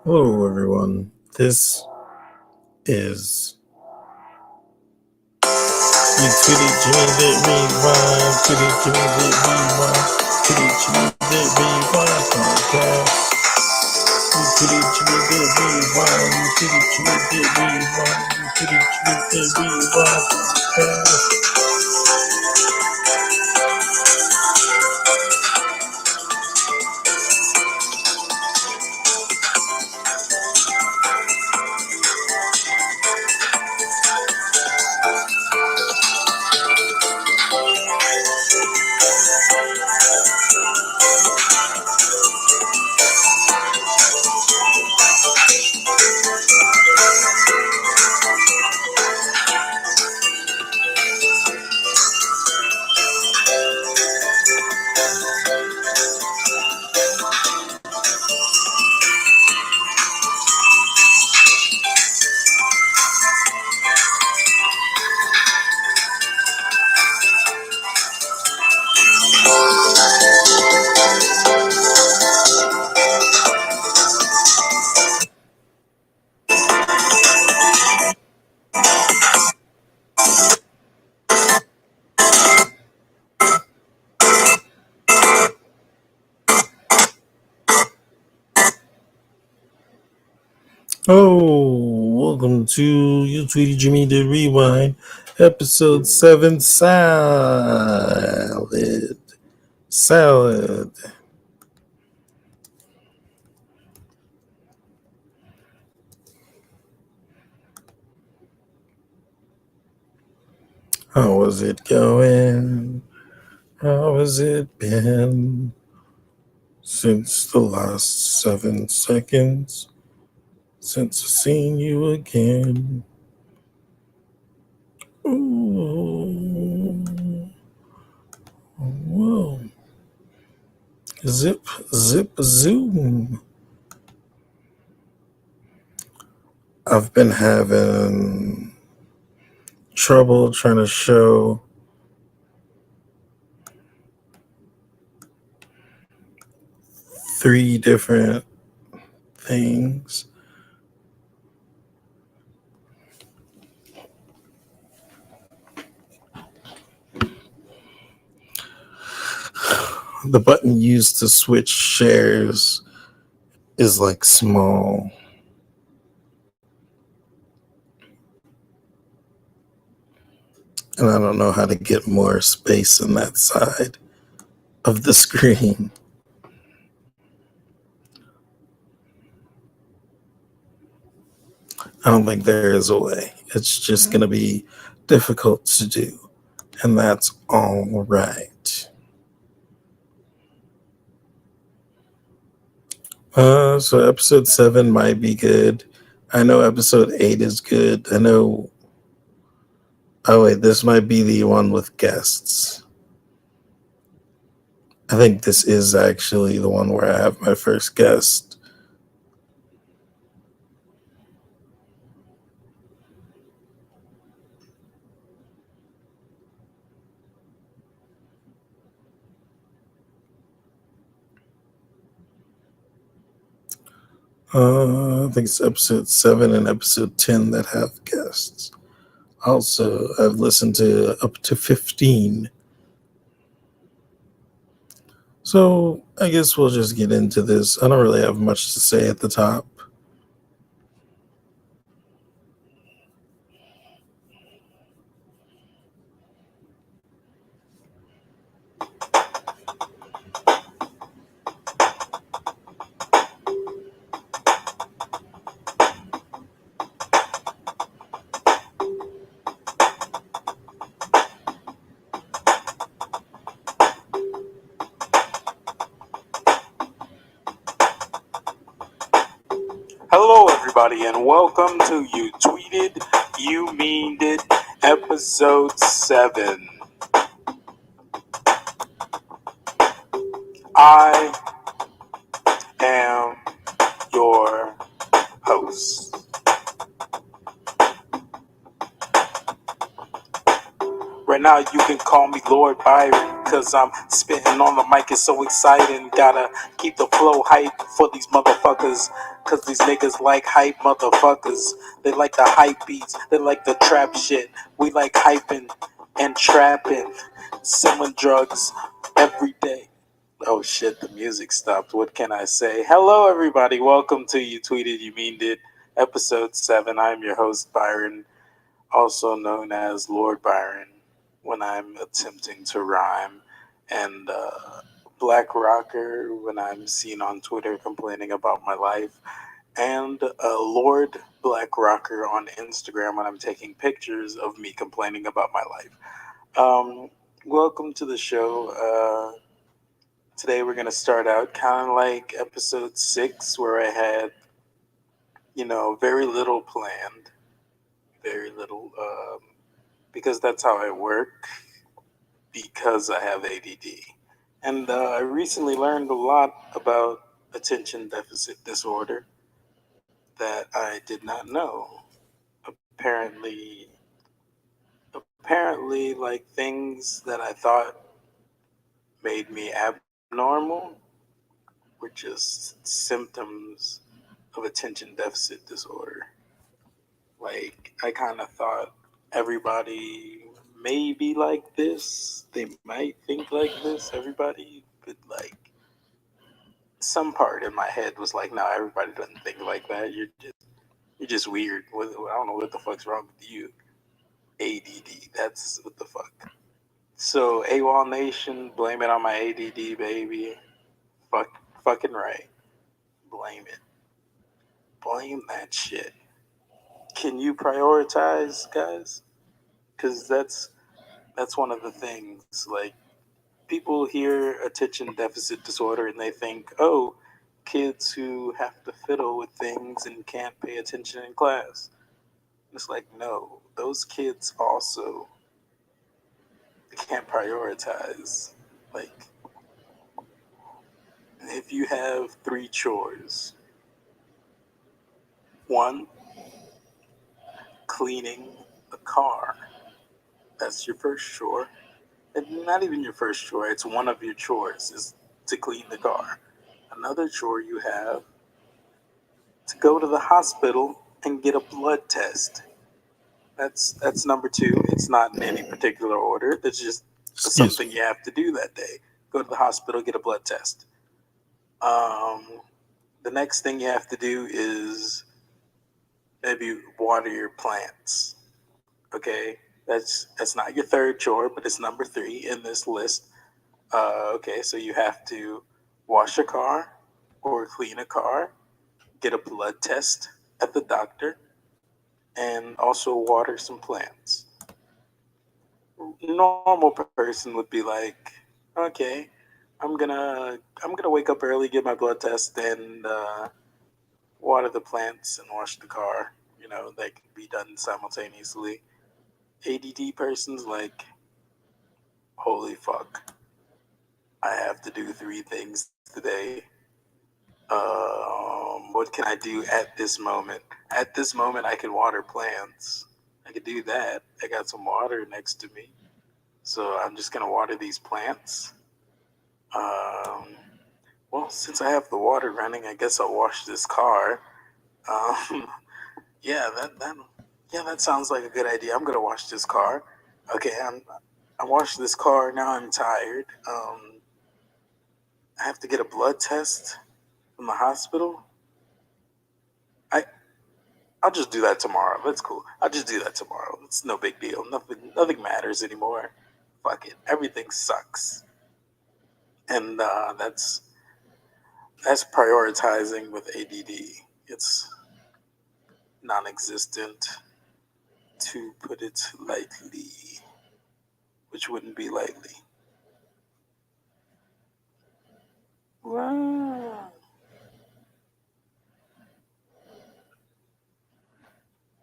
Hello, everyone. This is you tweeted Jimmy that rewind, tweeted Jimmy that rewind, tweeted Jimmy that rewind podcast. You tweeted Jimmy that rewind, you tweeted Jimmy that rewind, you tweeted Jimmy that rewind podcast. Oh, welcome to You Tweeted Jimmy the Rewind, episode 7, Salad. Salad. How was it going? How has it been since the last 7 seconds? Since I've seen you again. Ooh. Whoa. Zip, zip, zoom. I've been having trouble trying to show three different things. The button used to switch shares is like small. And I don't know how to get more space in that side of the screen. I don't think there is a way. It's just going to be difficult to do. And that's all right. So episode 7 might be good. I know episode 8 is good. I know. Oh, wait, this might be the one with guests. I think this is actually the one where I have my first guest. I think it's episode 7 and episode 10 that have guests. Also, I've listened to up to 15. So I guess we'll just get into this. I don't really have much to say at the top. Hello, everybody, and welcome to You Tweeted, You Meaned It, episode 7. I am your host. Right now, you can call me Lord Byron, because I'm spitting on the mic. It's so exciting. Gotta keep the flow hype for these motherfuckers. Cause these niggas like hype motherfuckers. They like the hype beats. They like the trap shit. We like hyping and trapping. Selling drugs every day. Oh shit, the music stopped. What can I say? Hello everybody. Welcome to You Tweeted, You Meaned It, episode 7. I'm your host, Byron, also known as Lord Byron, when I'm attempting to rhyme. And Black Rocker when I'm seen on Twitter complaining about my life, and Lord Black Rocker on Instagram when I'm taking pictures of me complaining about my life. Um, Welcome to the show. Today we're gonna start out kind of like episode 6, where I had, very little planned, very little, because that's how I work, because I have ADD. And I recently learned a lot about attention deficit disorder that I did not know. Apparently, like things that I thought made me abnormal were just symptoms of attention deficit disorder. Like, I kind of thought everybody may be like this. They might think like this. Everybody, but like some part in my head was like, no, everybody doesn't think like that. You're just weird. I don't know what the fuck's wrong with you. ADD. That's what the fuck. So AWOL Nation, blame it on my ADD, baby. Fucking right. Blame it. Blame that shit. Can you prioritize, guys? Because that's one of the things. Like, people hear attention deficit disorder and they think, oh, kids who have to fiddle with things and can't pay attention in class. It's like, no, those kids also can't prioritize. Like, if you have 3 chores, one, cleaning the car. That's your first chore. And not even your first chore, it's one of your chores is to clean the car. Another chore you have to go to the hospital and get a blood test. That's number 2. It's not in any particular order. That's just Yes. something you have to do that day. Go to the hospital, get a blood test. Um, the next thing you have to do is maybe water your plants. Okay, that's not your third chore, but it's number 3 in this list. Okay, so you have to wash a car or clean a car, get a blood test at the doctor, and also water some plants. Normal person would be like, okay, I'm gonna wake up early, get my blood test, and water the plants and wash the car. That can be done simultaneously. ADD person's like, holy fuck, I have to do 3 things today. What can I do at this moment? At this moment, I can water plants. I could do that. I got some water next to me. So I'm just going to water these plants. Um, well, since I have the water running, I guess I'll wash this car. Um, yeah, that sounds like a good idea. I'm going to wash this car. Okay, I washed this car. Now I'm tired. I have to get a blood test from the hospital. I I'll just do that tomorrow. That's cool. I'll just do that tomorrow. It's no big deal. Nothing matters anymore. Fuck it. Everything sucks. And that's prioritizing with ADD. It's non-existent, to put it lightly, which wouldn't be lightly. Wow.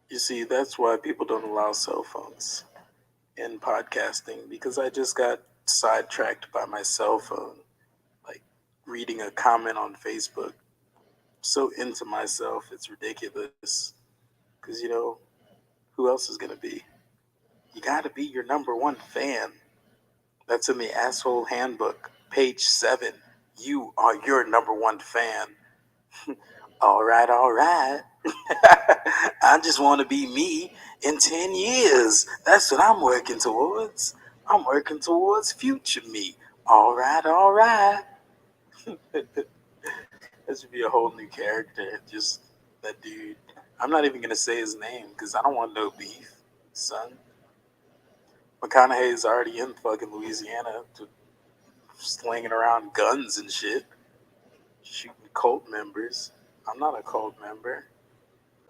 You see, that's why people don't allow cell phones in podcasting, because I just got sidetracked by my cell phone, like reading a comment on Facebook. So into myself, it's ridiculous. Because, who else is going to be? You got to be your number one fan. That's in the Asshole Handbook, page 7. You are your number one fan. All right, all right. I just want to be me in 10 years. That's what I'm working towards. I'm working towards future me. All right, all right. That should be a whole new character. Just that dude. I'm not even going to say his name because I don't want no beef, son. McConaughey's already in fucking Louisiana to slinging around guns and shit, shooting cult members. I'm not a cult member.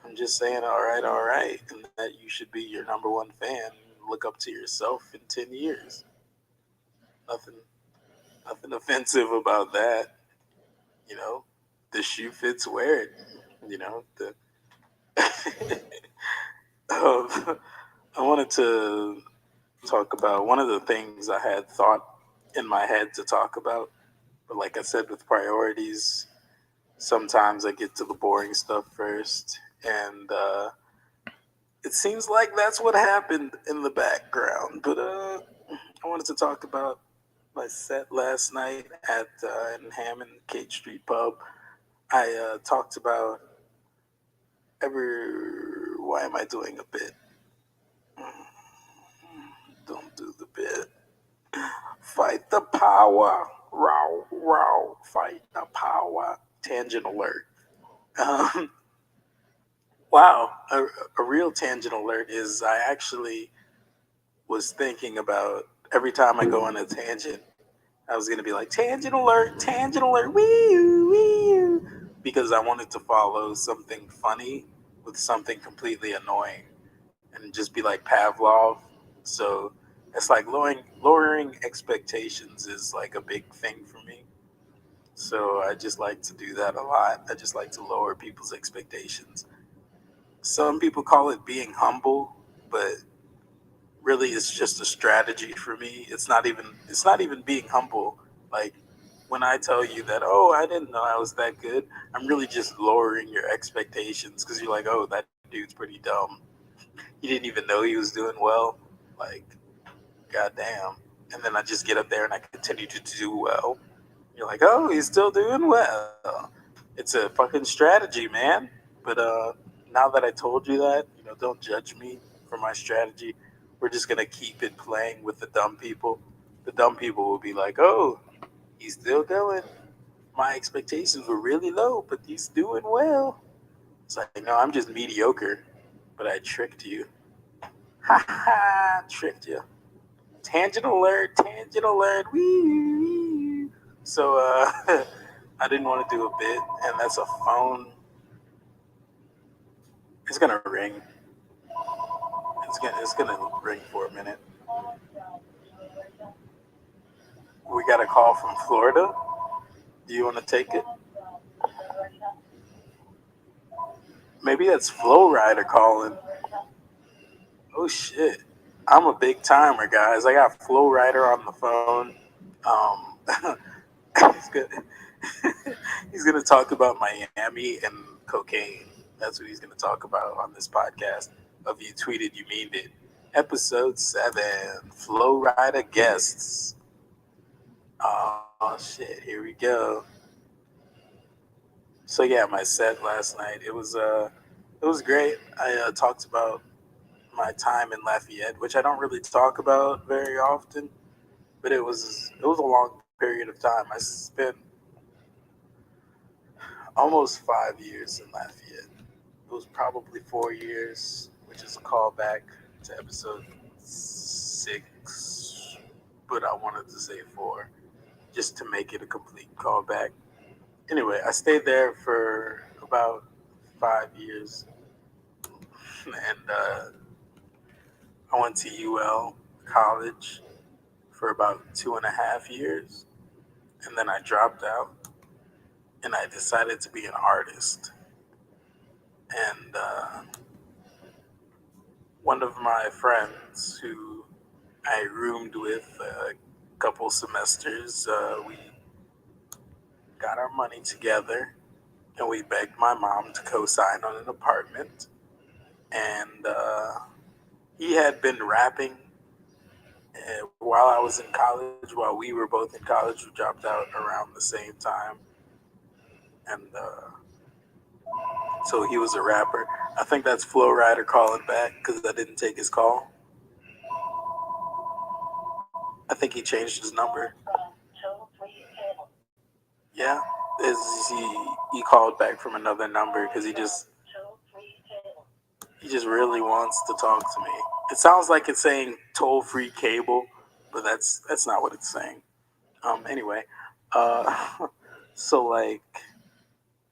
I'm just saying, all right, and that you should be your number one fan. Look up to yourself in 10 years. Nothing, nothing offensive about that. You know, the shoe fits, wear it. You know, the. I wanted to talk about one of the things I had thought in my head to talk about, but like I said, with priorities, sometimes I get to the boring stuff first, and it seems like that's what happened in the background. But I wanted to talk about my set last night at in Hammond Cate Street Pub. I talked about every. Why am I doing a bit? Don't do the bit. Fight the power. Row, row. Fight the power. Tangent alert. Um, wow. A real tangent alert is I actually was thinking about every time I go on a tangent, I was going to be like, tangent alert, wee wee because I wanted to follow something funny with something completely annoying and just be like Pavlov. So it's like lowering expectations is like a big thing for me. So I just like to do that a lot. I just like to lower people's expectations. Some people call it being humble, but really it's just a strategy for me. It's not even being humble. Like when I tell you that, oh, I didn't know I was that good, I'm really just lowering your expectations because you're like, oh, that dude's pretty dumb. He didn't even know he was doing well. Like, goddamn. And then I just get up there and I continue to do well. You're like, oh, he's still doing well. It's a fucking strategy, man. But now that I told you that, don't judge me for my strategy. We're just gonna keep it playing with the dumb people. The dumb people will be like, oh, he's still going. My expectations were really low, but he's doing well. It's like, no, I'm just mediocre, but I tricked you. Ha ha, tricked you. Tangent alert, wee. So, I didn't want to do a bit, and that's a phone. It's gonna ring. It's gonna ring for a minute. We got a call from Florida. Do you want to take it? Maybe that's Flow Rider calling. Oh shit! I'm a big timer, guys. I got Flow Rider on the phone. He's gonna he's gonna talk about Miami and cocaine. That's what he's gonna talk about on this podcast of You Tweeted You Meaned It, episode 7. Flow Rider guests. Oh shit! Here we go. So yeah, my set last night. It was great. I talked about my time in Lafayette, which I don't really talk about very often, but it was a long period of time. I spent almost 5 years in Lafayette. It was probably 4 years, which is a callback to episode 6, but I wanted to say 4 just to make it a complete callback. Anyway, I stayed there for about 5 years, and I went to UL college for about 2.5 years, and then I dropped out, and I decided to be an artist. And one of my friends who I roomed with a couple semesters, we got our money together and we begged my mom to co-sign on an apartment. And he had been rapping while I was in college, while we were both in college. We dropped out around the same time, and So he was a rapper. I think that's Flow Rider calling back because I didn't take his call. I think he changed his number. Yeah, is he called back from another number because he just really wants to talk to me. It sounds like it's saying toll free cable, but that's not what it's saying. Anyway, uh, so like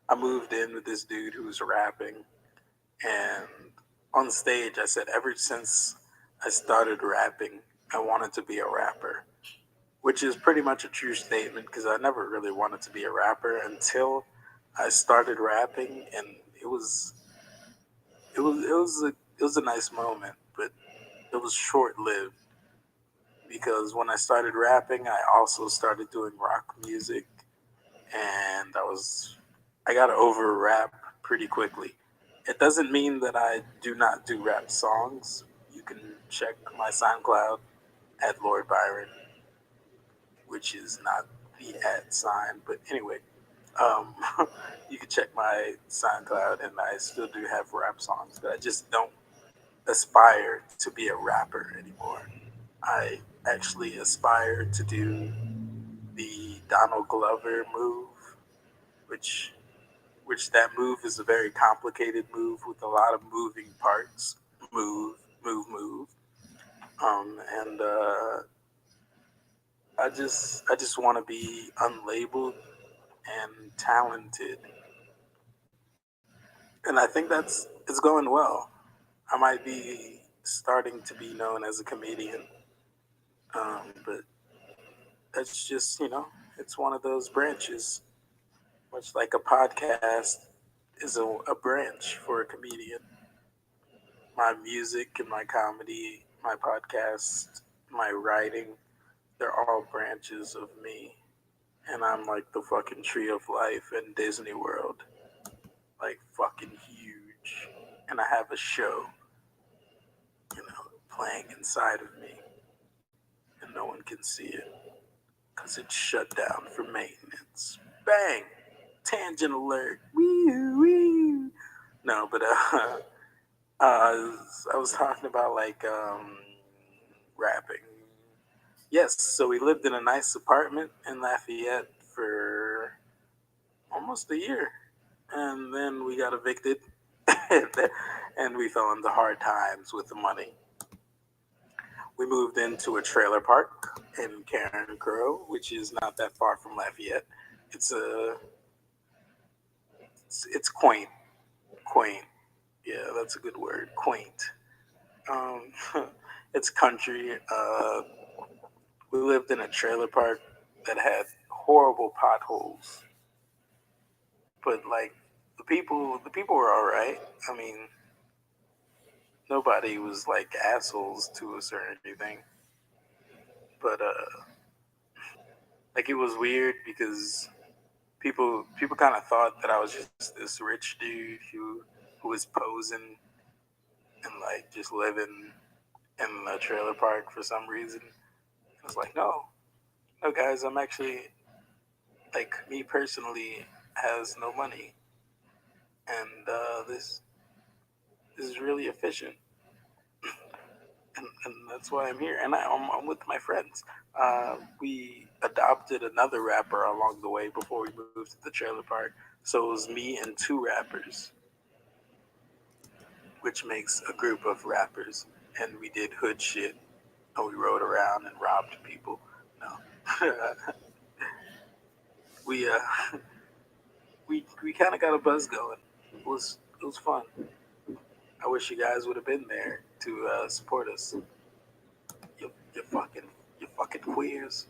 I moved in with this dude who was rapping, and on stage I said ever since I started rapping, I wanted to be a rapper, which is pretty much a true statement because I never really wanted to be a rapper until I started rapping, and it was it was a nice moment, but it was short lived because when I started rapping, I also started doing rock music, and I got over rap pretty quickly. It doesn't mean that I do not do rap songs. You can check my SoundCloud at Lord Byron, which is not the at sign, but anyway, um, you can check my SoundCloud, and I still do have rap songs, but I just don't aspire to be a rapper anymore. I actually aspire to do the Donald Glover move, which that move is a very complicated move with a lot of moving parts. Move, move, move. And I just want to be unlabeled and talented, and I think it's going well. I might be starting to be known as a comedian, but that's just it's one of those branches, much like a podcast is a branch for a comedian. My music and my comedy, my podcast, my writing, they're all branches of me. And I'm like the fucking tree of life in Disney World. Like fucking huge. And I have a show, playing inside of me. And no one can see it. Because it's shut down for maintenance. Bang! Tangent alert. Wee wee. No, but I was talking about like rapping. Yes, so we lived in a nice apartment in Lafayette for almost a year, and then we got evicted, and we fell into hard times with the money. We moved into a trailer park in Karen Crow, which is not that far from Lafayette. It's a it's quaint, quaint. Yeah, that's a good word, quaint. Um, it's country. We lived in a trailer park that had horrible potholes, but like the people were all right. I mean, nobody was like assholes to us or anything, but like it was weird because people kind of thought that I was just this rich dude who was posing and like just living in a trailer park for some reason. I was like, no, guys, I'm actually like me personally has no money, and this is really efficient, and that's why I'm here. And I'm with my friends. We adopted another rapper along the way before we moved to the trailer park, so it was me and two rappers, which makes a group of rappers, and we did hood shit, and we rode around and robbed people. No, we we kind of got a buzz going. It was fun. I wish you guys would have been there to support us. You fucking queers.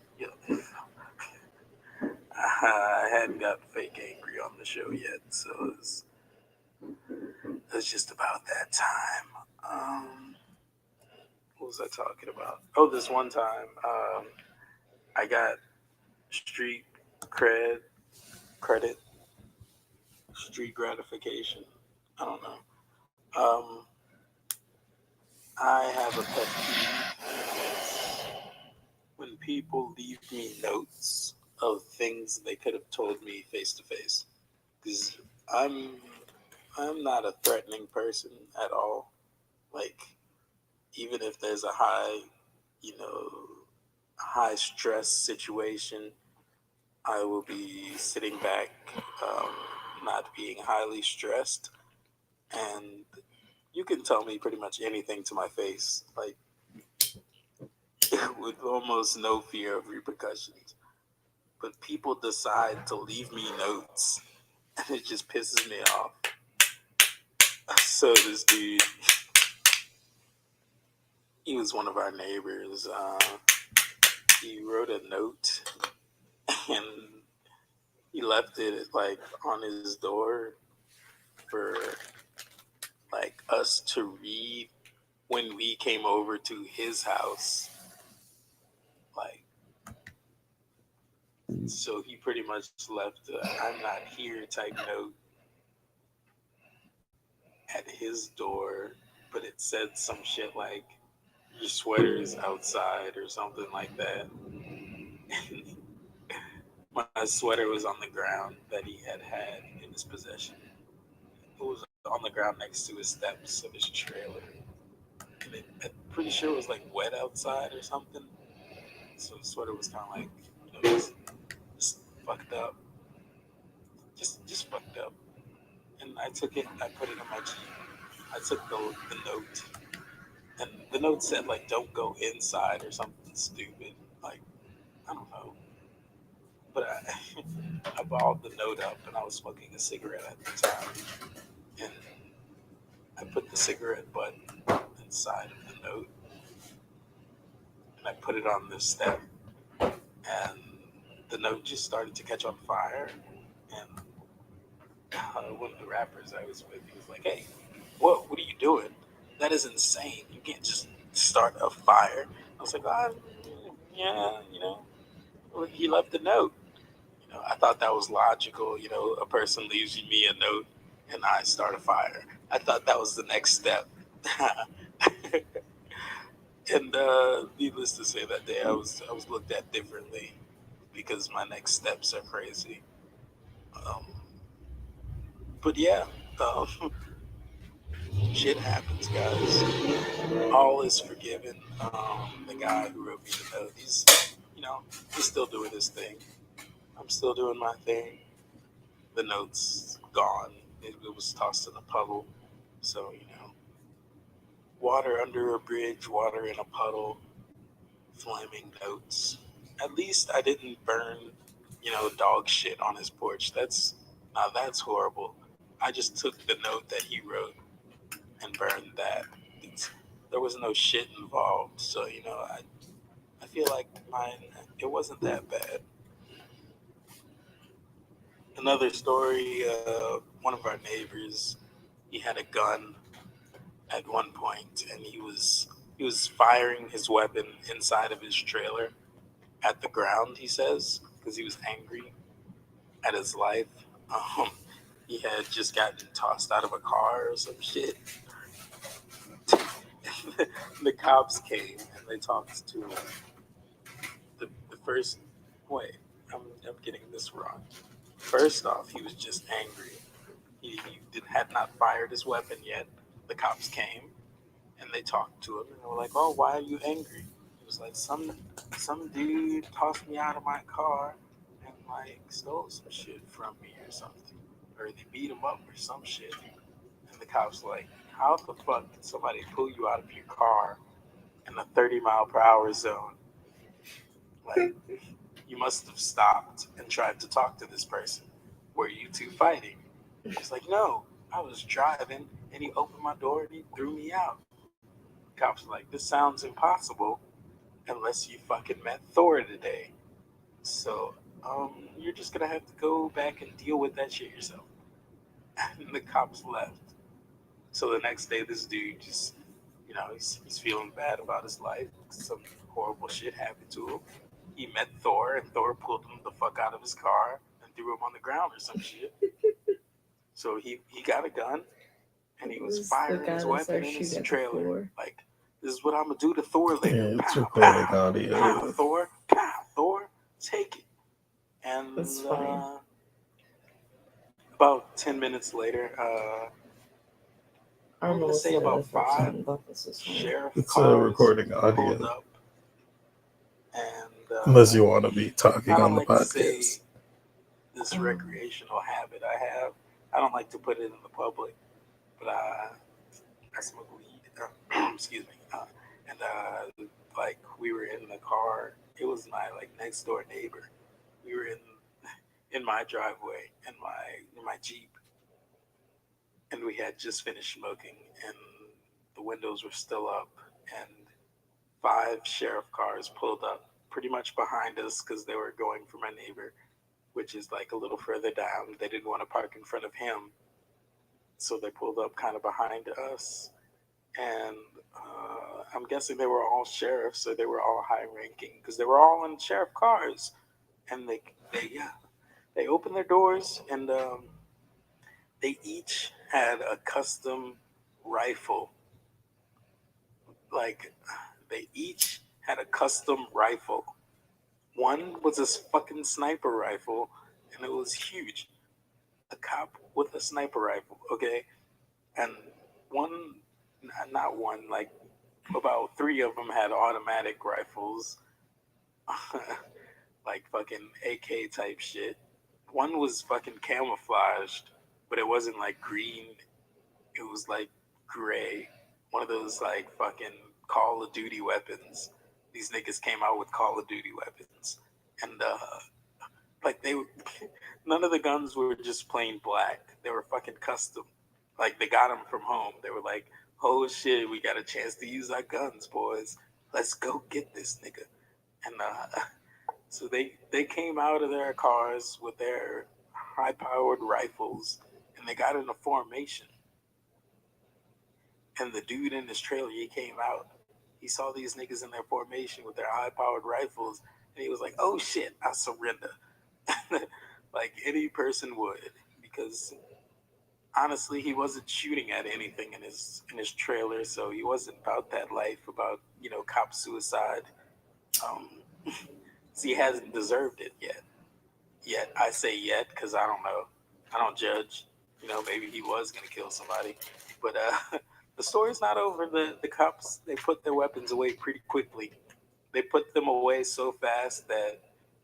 I hadn't got fake angry on the show yet, so it's just about that time. What was I talking about? Oh, this one time, I got street cred, credit, street gratification. I don't know. I have a pet peeve when people leave me notes of things they could have told me face to face. Because I'm I'm not a threatening person at all. Like, even if there's a high, you know, high stress situation, I will be sitting back, um, not being highly stressed, and you can tell me pretty much anything to my face, like with almost no fear of repercussions. But people decide to leave me notes, and it just pisses me off. So this dude, he was one of our neighbors. He wrote a note, and he left it like on his door for like us to read when we came over to his house. Like, so he pretty much left a "I'm not here" type note at his door, but it said some shit like "your sweater is outside" or something like that. My sweater was on the ground that he had in his possession. It was on the ground next to his steps of his trailer. And I'm pretty sure it was like wet outside or something. So the sweater was kind of like, just fucked up. Just fucked up. And I took it, I put it in my Jeep. I took the note. And the note said, like, don't go inside or something stupid. Like, I don't know. But I balled the note up and I was smoking a cigarette at the time. And I put the cigarette butt inside of the note and I put it on the step. And the note just started to catch on fire. And one of the rappers I was with, he was like, "Hey, what are you doing? That is insane. You can't just start a fire." I was like, "Yeah, well, he left a note." I thought that was logical. A person leaves me a note and I start a fire. I thought that was the next step. And needless to say, that day I was looked at differently because my next steps are crazy. Um, but yeah, um, shit happens, guys. All is forgiven. The guy who wrote me the note, he's still doing his thing. I'm still doing my thing. The note's gone. It was tossed in a puddle. So, water under a bridge, water in a puddle, flaming notes. At least I didn't burn, dog shit on his porch. That's horrible. I just took the note that he wrote and burned that. It's, there was no shit involved. So, I feel like mine, it wasn't that bad. Another story, one of our neighbors, he had a gun at one point, and he was firing his weapon inside of his trailer at the ground. He says because he was angry at his life. Um, he had just gotten tossed out of a car or some shit. The cops came and they talked to him. The first wait, I'm getting this wrong. First off, he was just angry. Had not fired his weapon yet. The cops came and they talked to him and they were like, "Oh, why are you angry?" He was like, "Some dude tossed me out of my car and like stole some shit from me or something, or they beat him up or some shit." And the cops were like, "How the fuck did somebody pull you out of your car in a 30-mile-per-hour zone? Like, you must have stopped and tried to talk to this person. Were you two fighting?" He's like, "No, I was driving and he opened my door and he threw me out." Cops are like, "This sounds impossible unless you fucking met Thor today. So, you're just gonna have to go back and deal with that shit yourself." And the cops left. So the next day, this dude just, he's feeling bad about his life. Some horrible shit happened to him. He met Thor, and Thor pulled him the fuck out of his car and threw him on the ground or some shit. So he got a gun and he was firing his weapon in his trailer. Like, "This is what I'm gonna do to Thor later. Yeah, it's Pow, recording pow, audio. pow, Thor, pow, Thor, take it." And That's funny. about 10 minutes later, I'm gonna say about 5 sheriff It's cars recording pulled audio. up, and Unless you want to be I talking don't on the like to say podcast. this recreational habit I have. I don't like to put it in the public, but I smoke weed. Excuse me. And like we were in the car. It was my like next door neighbor. We were in my driveway in my Jeep, and we had just finished smoking, and the windows were still up, and 5 sheriff cars pulled up pretty much behind us because they were going for my neighbor, which is like a little further down. They didn't want to park in front of him, so they pulled up kind of behind us. And I'm guessing they were all sheriffs, so they were all high ranking because they were all in sheriff cars. And they opened their doors, and they each had a custom rifle. Like they each had a custom rifle. One was a fucking sniper rifle, and it was huge. A cop with a sniper rifle, okay? And one, not one, like about 3 of them had automatic rifles, like fucking AK type shit. One was fucking camouflaged, but it wasn't like green. It was like gray. One of those like fucking Call of Duty weapons. These niggas came out with Call of Duty weapons, and like they, none of the guns were just plain black. They were fucking custom. Like they got them from home. They were like, "Oh shit, we got a chance to use our guns, boys. Let's go get this nigga." And so they came out of their cars with their high-powered rifles, and they got in a formation. And the dude in his trailer, he came out. He saw these niggas in their formation with their high-powered rifles, and he was like, "Oh shit, I surrender." Like any person would, because honestly, he wasn't shooting at anything in his trailer, so he wasn't about that life, about cop suicide. Um, he hasn't deserved it yet. Yet I say yet because I don't know. I don't judge. Maybe he was gonna kill somebody, but the story's not over. The cops, they put their weapons away pretty quickly. They put them away so fast that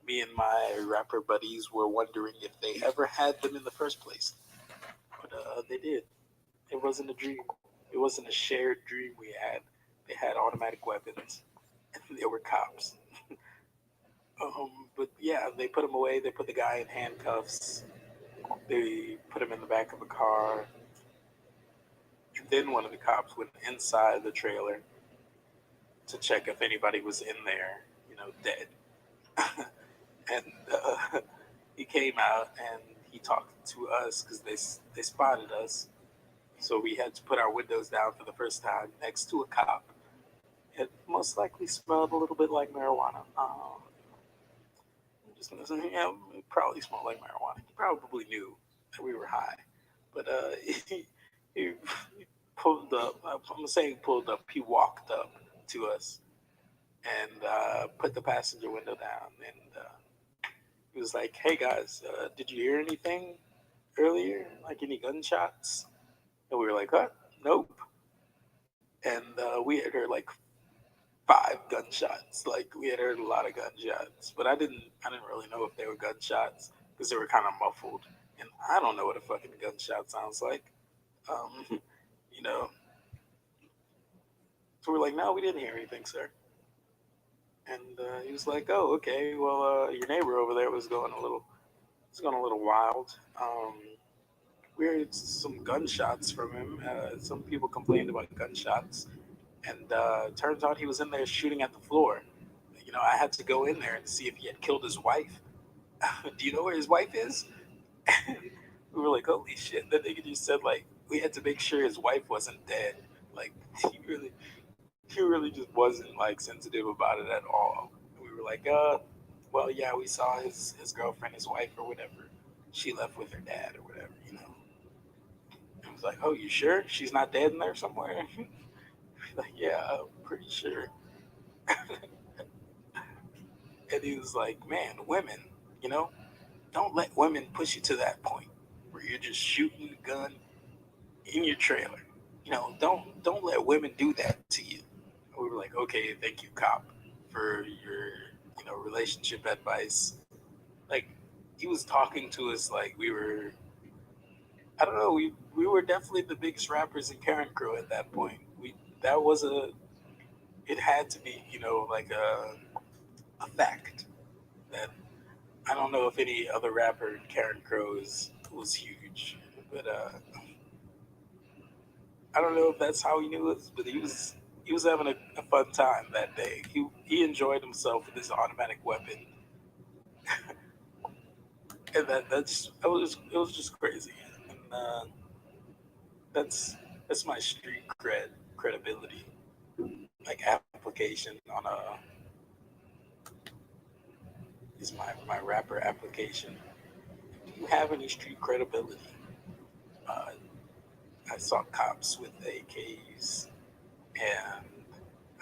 me and my rapper buddies were wondering if they ever had them in the first place. But they did. It wasn't a dream. It wasn't a shared dream we had. They had automatic weapons, and they were cops. But yeah, they put him away. They put the guy in handcuffs. They put him in the back of a car. And then one of the cops went inside the trailer to check if anybody was in there, dead. And he came out and he talked to us because they spotted us. So we had to put our windows down for the first time next to a cop. It most likely smelled a little bit like marijuana. I'm just gonna say, yeah, it probably smelled like marijuana. He probably knew that we were high, but he pulled up. I'm gonna say he pulled up. He walked up to us and put the passenger window down, and he was like, "Hey guys, did you hear anything earlier? Like any gunshots?" And we were like, "Huh? Nope." And we had heard like 5 gunshots. Like we had heard a lot of gunshots, but I didn't really know if they were gunshots because they were kind of muffled, and I don't know what a fucking gunshot sounds like. Um, you know, so we're like, "No, we didn't hear anything, sir." And he was like, "Oh, okay. Well, your neighbor over there was going a little wild. We heard some gunshots from him. Some people complained about gunshots, and turns out he was in there shooting at the floor. I had to go in there and see if he had killed his wife. Do you know where his wife is?" We were like, "Holy shit!" That nigga just said like we had to make sure his wife wasn't dead. Like he really just wasn't like sensitive about it at all. And we were like, well, yeah, we saw his girlfriend, his wife, or whatever. She left with her dad or whatever. And I was like, "Oh, you sure she's not dead in there somewhere?" Like, "Yeah, I'm pretty sure." And he was like, "Man, women, you know, don't let women push you to that point where you're just shooting a gun in your trailer." don't let women do that to you. And we were like, okay, thank you, cop, for your relationship advice. Like, he was talking to us like we were, I don't know, we were definitely the biggest rappers in Karen Crow at that point. We that was a it had to be like a fact that I don't know if any other rapper in Karen Crow was huge, but I don't know if that's how he knew us, but he was having a fun time that day. He enjoyed himself with his automatic weapon, and it was just crazy. And that's my street credibility, like application on a is my rapper application. Do you have any street credibility? Uh, I saw cops with AKs, and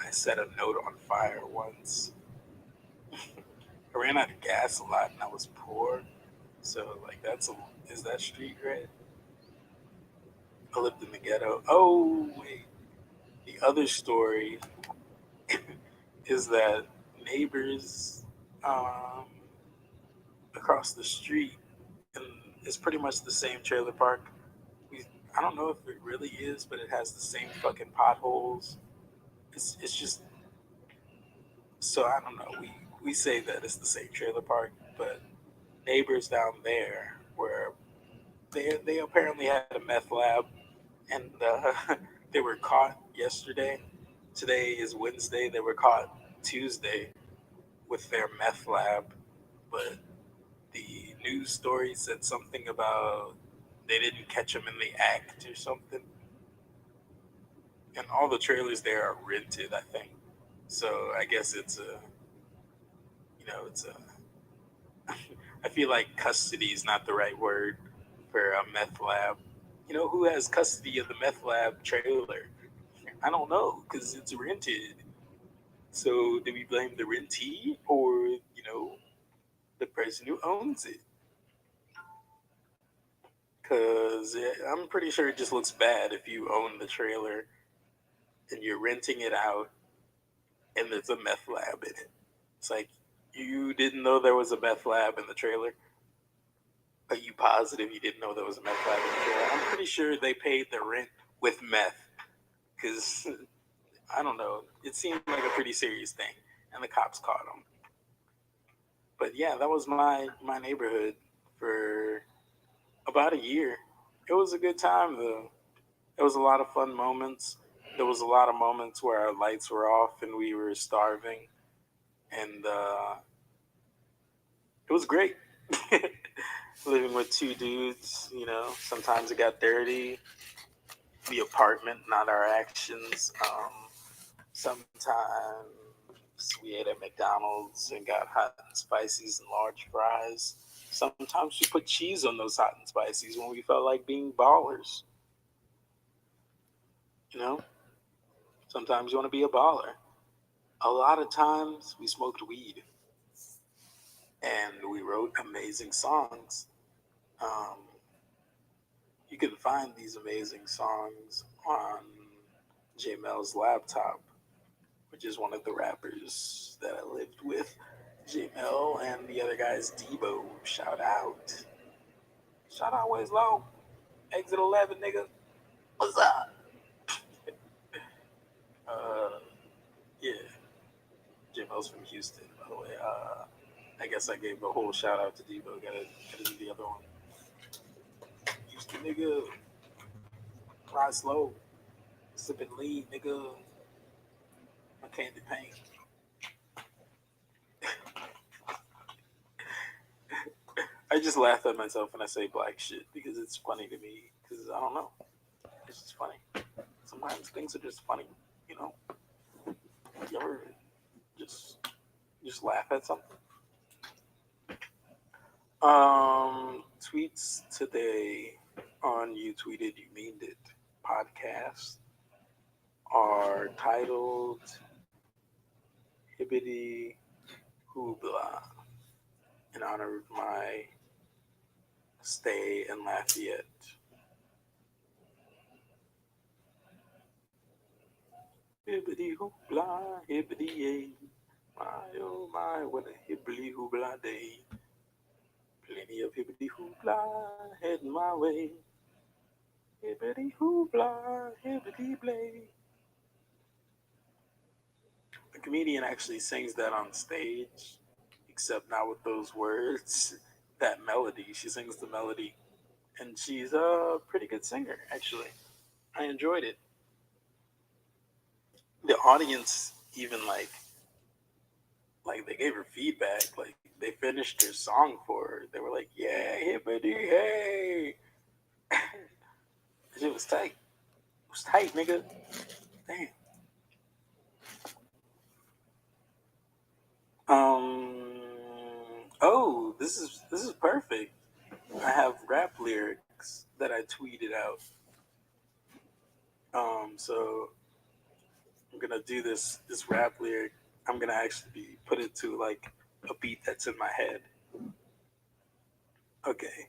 I set a note on fire once. I ran out of gas a lot, and I was poor. So like is that street cred? I lived in the ghetto. Oh wait, the other story is that neighbors um, across the street, and it's pretty much the same trailer park. We, I don't know if it really is, but it has the same fucking potholes. It's just so I don't know. We say that it's the same trailer park, but neighbors down there were they apparently had a meth lab, and they were caught yesterday. Today is Wednesday. They were caught Tuesday with their meth lab, but the news story said something about they didn't catch them in the act or something. And all the trailers there are rented, I think. So I guess it's a. I feel like custody is not the right word for a meth lab. Who has custody of the meth lab trailer? I don't know because it's rented. So do we blame the rentee or the person who owns it? Because I'm pretty sure it just looks bad if you own the trailer and you're renting it out and there's a meth lab in it. It's like you didn't know there was a meth lab in the trailer. Are you positive you didn't know there was a meth lab in the trailer? I'm pretty sure they paid the rent with meth because I don't know. It seemed like a pretty serious thing, and the cops caught them. But yeah, that was my neighborhood for about a year. It was a good time though. It was a lot of fun moments. There was a lot of moments where our lights were off and we were starving, and it was great. Living with two dudes, sometimes it got dirty. The apartment, not our actions. Sometimes we ate at McDonald's and got hot and spices and large fries. Sometimes we put cheese on those hot and spices when we felt like being ballers. You know, sometimes you want to be a baller. A lot of times we smoked weed and we wrote amazing songs. Um, you can find these amazing songs on J Mel's laptop, which is one of the rappers that I lived with. J Mel and the other guy's Debo. Shout out. Shout out Winslow. Exit 11, nigga. What's up? Uh, yeah. J Mel's from Houston, by the way. I guess I gave a whole shout out to Debo. Gotta do the other one. Houston, nigga. Ride slow. Sipping lean, nigga. My candy paint. I just laugh at myself when I say black shit because it's funny to me. Because I don't know. It's just funny. Sometimes things are just funny, you know. You ever just laugh at something? Tweets today on You Tweeted You Meaned It podcast are titled Hibbity Hoobla in honor of my stay in Lafayette. Hibbity hoopla, hibbity yay. My oh my, what a hibbly hoopla day. Plenty of hibbity hoopla heading my way. Hibbity hoopla, hibbity blay. The comedian actually sings that on stage, except not with those words. That melody, she sings the melody, and she's a pretty good singer. Actually, I enjoyed it. The audience even like they gave her feedback. Like they finished her song for her. They were like, "Yeah, hippity hey." It was tight. It was tight, nigga. Damn. Oh, this is perfect. I have rap lyrics that I tweeted out. So I'm gonna do this rap lyric. I'm gonna actually put it to like a beat that's in my head. Okay.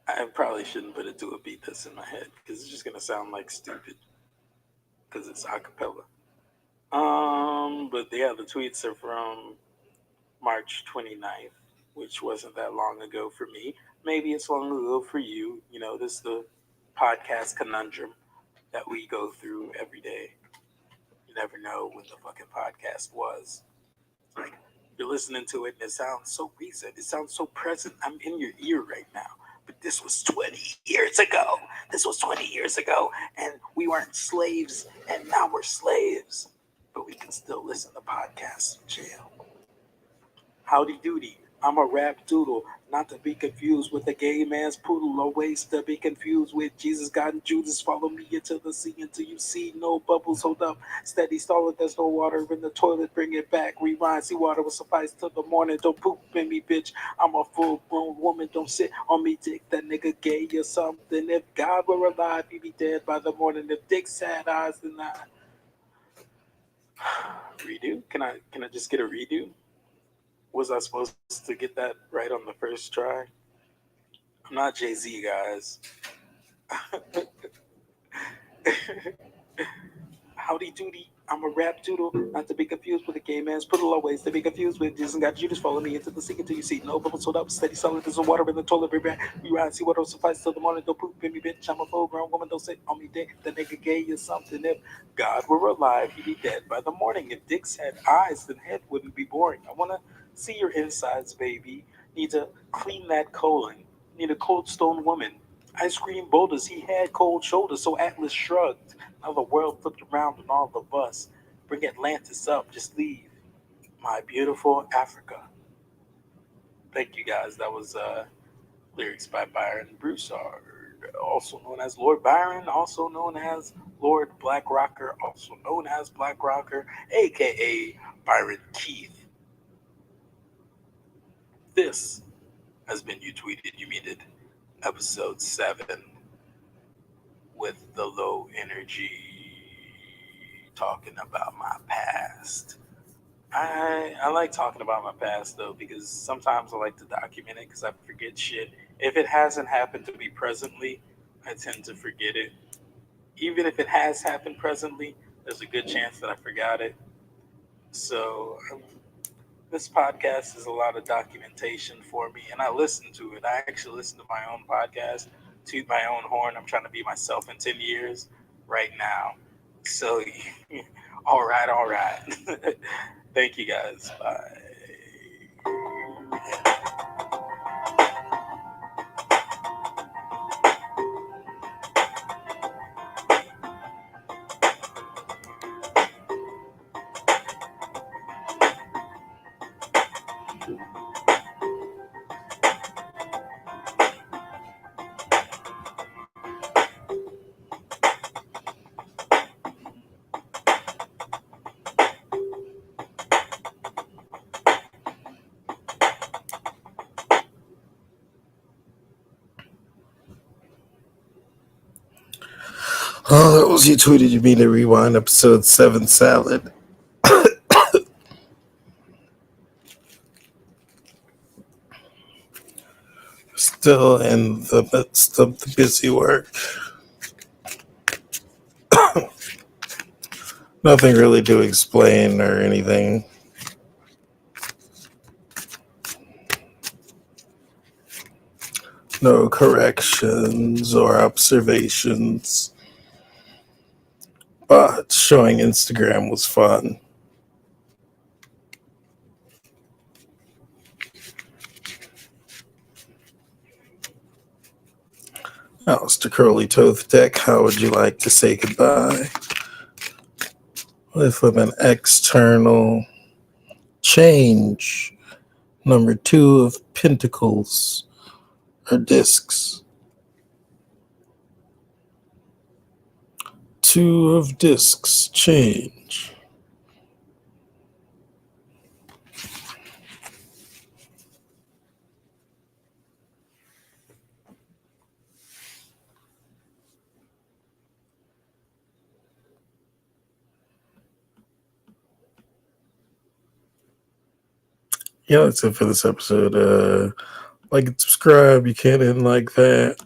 I probably shouldn't put it to a beat that's in my head because it's just gonna sound like stupid because it's acapella. But yeah, the tweets are from March 29th, which wasn't that long ago for me. Maybe it's long ago for you. You know, this is the podcast conundrum that we go through every day. You never know when the fucking podcast was. Like, you're listening to it and it sounds so recent. It sounds so present. I'm in your ear right now. But this was 20 years ago. This was 20 years ago. And we weren't slaves. And now we're slaves. But we can still listen to podcasts in jail. Howdy doody. I'm a rap doodle, not to be confused with a gay man's poodle, or ways to be confused with Jesus, God, and Judas. Follow me into the sea until you see no bubbles. Hold up, steady stalling. There's no water in the toilet. Bring it back. Rewind. Seawater will suffice till the morning. Don't poop in me, bitch. I'm a full-grown woman. Don't sit on me, dick. That nigga gay or something. If God were alive, he'd be dead by the morning. If dicks had eyes, then I redo. Can I just get a redo? Was I supposed to get that right on the first try? I'm not Jay-Z, guys. Howdy doody, I'm a rap doodle, not to be confused with a gay man's poodle. Always to be confused with Jesus and God Judas. Follow me into the sea until you see no bubbles. Hold up, steady solid. There's no water in the toilet. Bring back. Rewind, see what will suffice till the morning. Don't poop in me, bitch. I'm a full grown woman. Don't sit on me, dick. The nigga gay is something. If God were alive, he'd be dead by the morning. If dicks had eyes, then head wouldn't be boring. I wanna see your insides, baby. Need to clean that colon. Need a cold stone woman. Ice cream boulders. He had cold shoulders, so Atlas shrugged. Now the world flipped around on all of us. Bring Atlantis up, just leave. My beautiful Africa. Thank you guys. That was lyrics by Byron Broussard, also known as Lord Byron, also known as Lord Black Rocker, also known as Black Rocker, aka Byron Keith. This has been You Tweeted, You Meted, episode 7, with the low energy, talking about my past. I like talking about my past though because sometimes I like to document it because I forget shit. If it hasn't happened to me presently, I tend to forget it. Even if it has happened presently, there's a good chance that I forgot it. So this podcast is a lot of documentation for me, and I listen to it. I actually listen to my own podcast, toot my own horn. I'm trying to be myself in 10 years right now. So, all right, all right. Thank you guys. Bye. Oh, that was You Tweeted, You Mean to Rewind, episode 7 salad. Still in the midst of the busy work. Nothing really to explain or anything. No corrections or observations. But showing Instagram was fun. Mr. Curly Toth Deck, how would you like to say goodbye? With an external change. Number 2 of pentacles or discs. 2 of discs change. Yeah, that's it for this episode. Like and subscribe. You can't end like that.